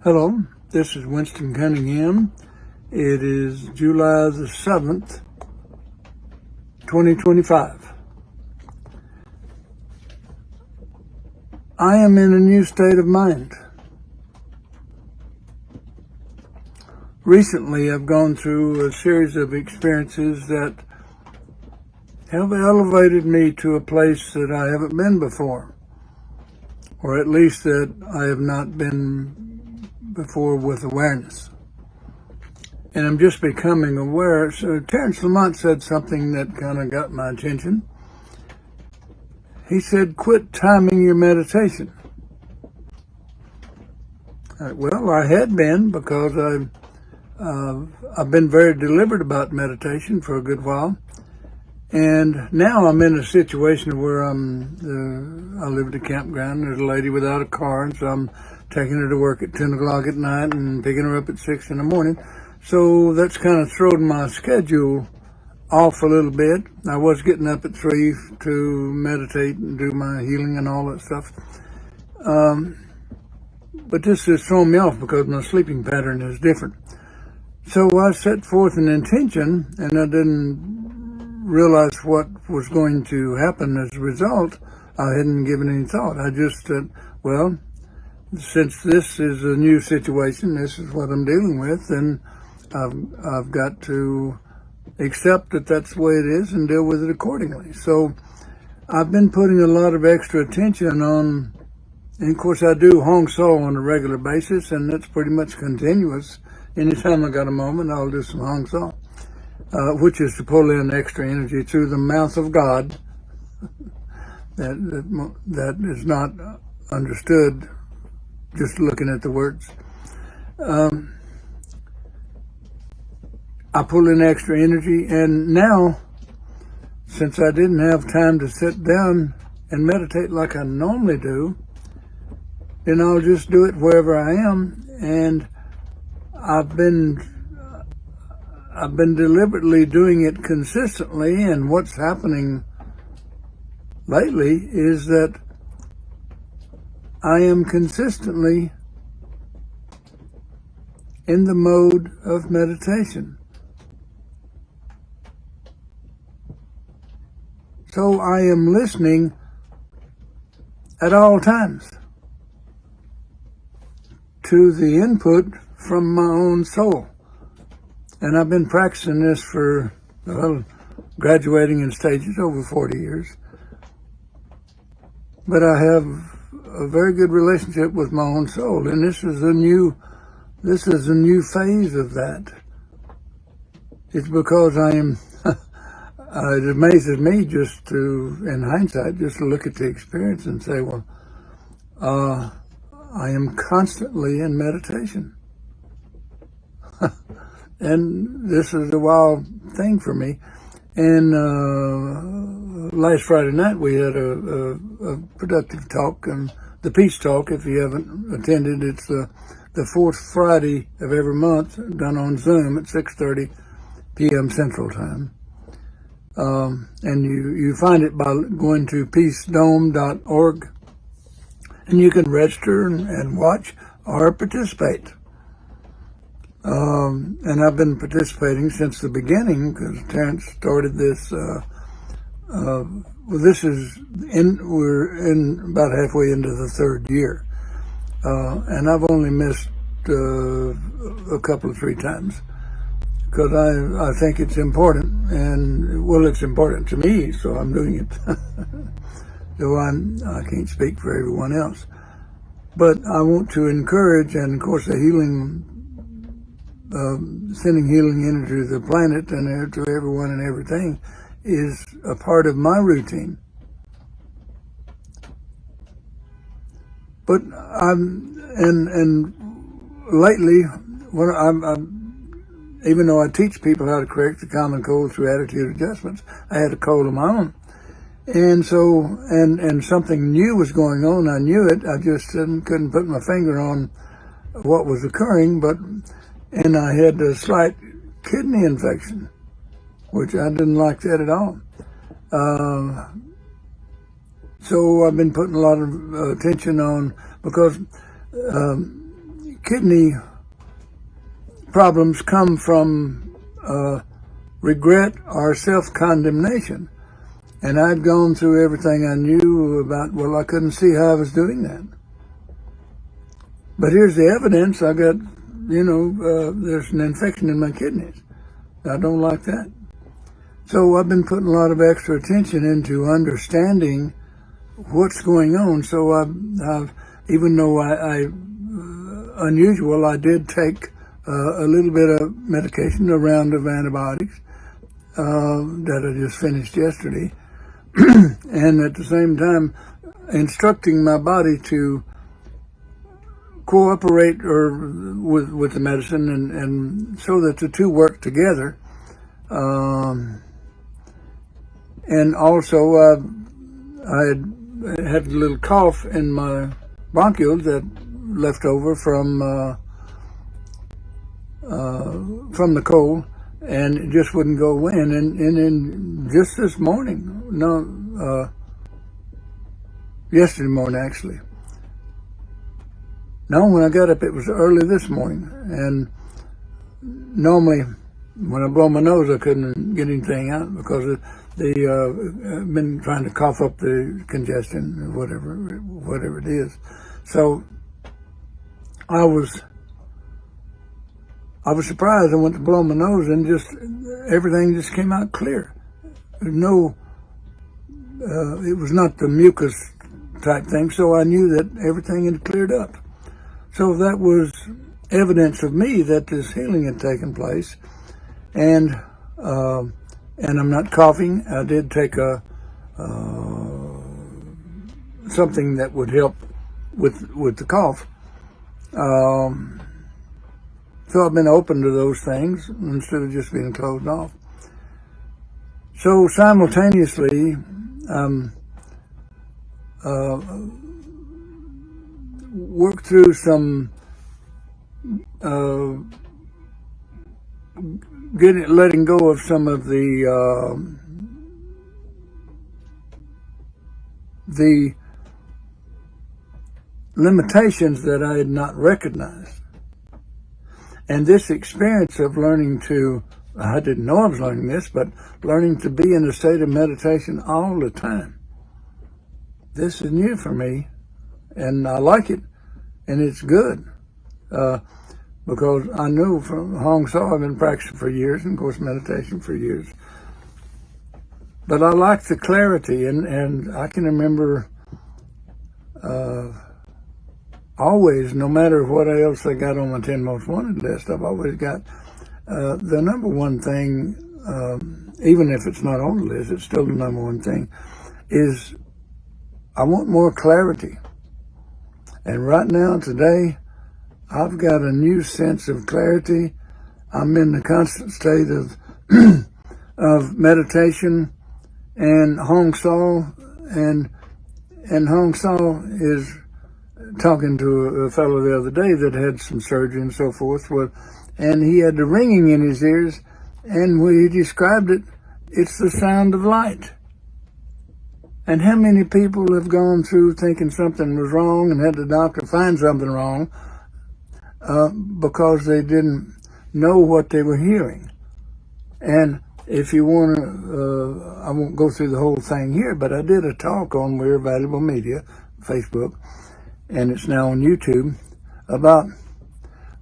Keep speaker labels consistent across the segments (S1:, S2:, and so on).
S1: Hello, this is Winston Cunningham. It is July the 7th, 2025. I am in a new state of mind. Recently, I've gone through a series of experiences that have elevated me to a place that I haven't been before, or at least that I have not been before with awareness. And I'm just becoming aware. So Terence Lamont said something that kind of got my attention. He said, quit timing your meditation. Well, I had been, because I've been very deliberate about meditation for a good while. And now I'm in a situation where I live at a campground. There's a lady without a car, and so I'm taking her to work at 10 o'clock at night and picking her up at 6 in the morning. So that's kind of thrown my schedule off a little bit. I was getting up at 3 to meditate and do my healing and all that stuff. But this has thrown me off because my sleeping pattern is different. So I set forth an intention, and I didn't realize what was going to happen as a result. I hadn't given any thought. I just said, well, since this is a new situation, this is what I'm dealing with, and I've got to accept that that's the way it is and deal with it accordingly. So I've been putting a lot of extra attention on, and of course I do Hong So on a regular basis, and that's pretty much continuous. Anytime I got a moment, I'll do some Hong So, which is to pull in extra energy through the mouth of God. That is not understood just looking at the words. I pull in extra energy, and now, since I didn't have time to sit down and meditate like I normally do, then I'll just do it wherever I am. And I've been deliberately doing it consistently, and what's happening lately is that I am consistently in the mode of meditation. So I am listening at all times to the input from my own soul. And I've been practicing this for, graduating in stages, over 40 years. But I have a very good relationship with my own soul, and this is a new phase of that. It's because I am, it amazes me just to, in hindsight, just to look at the experience and say, well, I am constantly in meditation. And this is a wild thing for me. And last Friday night we had a productive talk, and the Peace Talk. If you haven't attended, it's the fourth Friday of every month, done on Zoom at 6:30 p.m. Central Time. And you find it by going to peacedome.org, and you can register and watch or participate. And I've been participating since the beginning, because Terence started this. We're about halfway into the third year, and I've only missed a couple of 3 times, because I think it's important, and well, it's important to me, so I'm doing it. Though I can't speak for everyone else, but I want to encourage, and of course, the healing. Sending healing energy to the planet and to everyone and everything is a part of my routine. But lately, even though I teach people how to correct the common cold through attitude adjustments, I had a cold of my own. And so, and something new was going on. I knew it. I just couldn't put my finger on what was occurring, and I had a slight kidney infection, which I didn't like that at all. So I've been putting a lot of attention on, because kidney problems come from regret or self-condemnation. And I'd gone through everything I knew about, well, I couldn't see how I was doing that. But here's the evidence. I got, there's an infection in my kidneys. I don't like that. So I've been putting a lot of extra attention into understanding what's going on. So I've even though unusual, I did take a little bit of medication, a round of antibiotics that I just finished yesterday. And at the same time, instructing my body to cooperate with the medicine and so that the two work together. And also, I had a little cough in my bronchioles that left over from the cold, and it just wouldn't go away. And then just this morning, yesterday morning actually. No, when I got up, it was early this morning, and normally when I blow my nose, I couldn't get anything out because I've been trying to cough up the congestion, or whatever it is. So I was surprised. I went to blow my nose, and everything just came out clear. There's no, it was not the mucus type thing, so I knew that everything had cleared up. So that was evidence of me that this healing had taken place, and I'm not coughing. I did take something that would help with the cough. So I've been open to those things instead of just being closed off. So simultaneously, work through some letting go of some of the limitations that I had not recognized. And this experience of learning I didn't know I was learning this, but learning to be in a state of meditation all the time. This is new for me, and I like it, and it's good. Because I knew from Hong Sau, I've been practicing for years, and of course meditation for years. But I like the clarity, and I can remember always, no matter what else I got on my 10 most wanted list, I've always got the number one thing, even if it's not on the list, it's still the number one thing, is I want more clarity. And right now, today, I've got a new sense of clarity. I'm in the constant state of of meditation and Hong Sau, and Hong Sau is talking to a fellow the other day that had some surgery and so forth, and he had the ringing in his ears, and when he described it, it's the sound of light. And how many people have gone through thinking something was wrong and had the doctor find something wrong because they didn't know what they were hearing? And if you want to, I won't go through the whole thing here, but I did a talk on We're Valuable Media, Facebook, and it's now on YouTube, about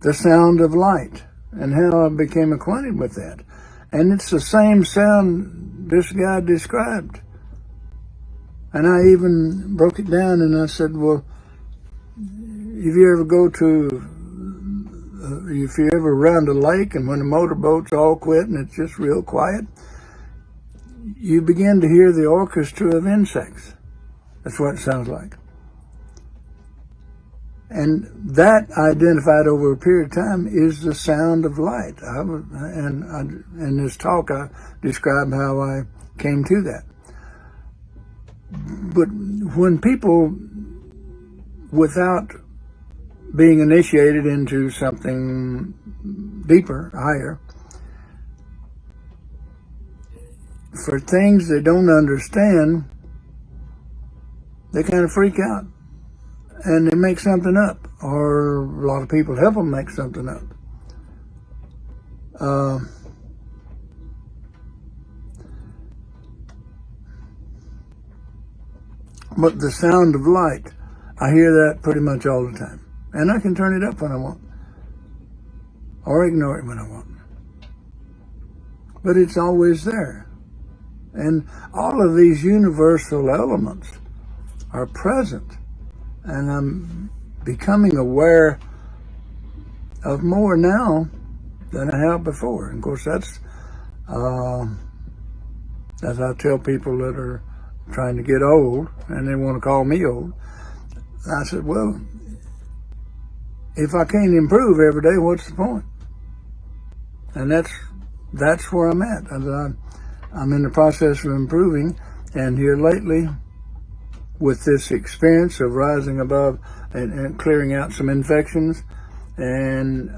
S1: the sound of light and how I became acquainted with that. And it's the same sound this guy described. And I even broke it down, and I said, well, if you ever around a lake and when the motorboats all quit and it's just real quiet, you begin to hear the orchestra of insects. That's what it sounds like. And that, identified over a period of time, is the sound of light. In this talk, I described how I came to that. But when people, without being initiated into something deeper, higher, for things they don't understand, they kind of freak out. and they make something up, or a lot of people help them make something up. But the sound of light, I hear that pretty much all the time. And I can turn it up when I want, or ignore it when I want. But it's always there. And all of these universal elements are present. And I'm becoming aware of more now than I have before. And of course, that's as I tell people that are trying to get old and they want to call me old. I said, well, if I can't improve every day, what's the point? And that's where I'm at. I'm in the process of improving, and here lately, with this experience of rising above and clearing out some infections, and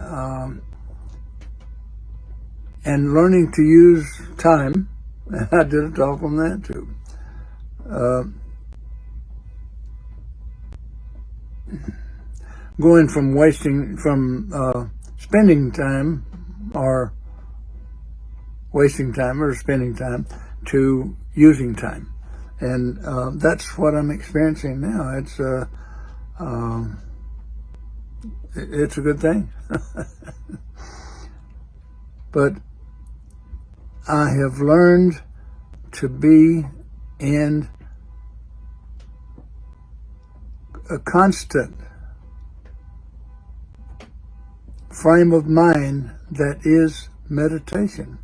S1: learning to use time, and I did a talk on that too. Going from spending time or wasting time or spending time to using time. And that's what I'm experiencing now. It's a good thing. But I have learned to be in a constant frame of mind that is meditation.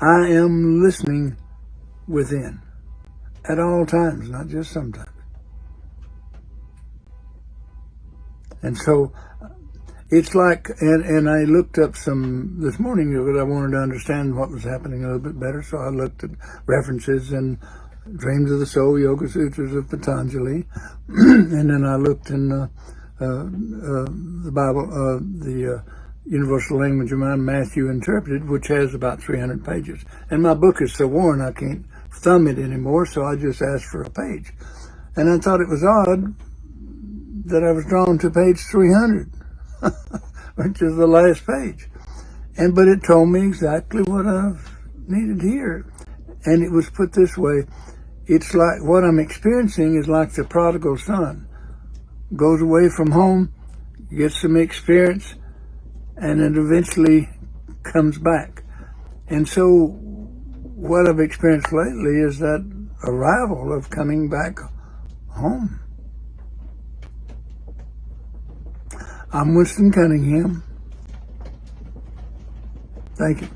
S1: I am listening within at all times, not just sometimes. And so it's like, and I looked up some this morning because I wanted to understand what was happening a little bit better. So I looked at references in Dreams of the Soul, Yoga Sutras of Patanjali, and then I looked in the Bible, the Universal Language of Mind, Matthew Interpreted, which has about 300 pages. And my book is so worn I can't thumb it anymore, so I just asked for a page. And I thought it was odd that I was drawn to page 300, which is the last page. But it told me exactly what I needed to hear. And it was put this way: it's like what I'm experiencing is like the prodigal son. Goes away from home, gets some experience, and then eventually comes back. And so what I've experienced lately is that arrival of coming back home. I'm Winston Cunningham. Thank you.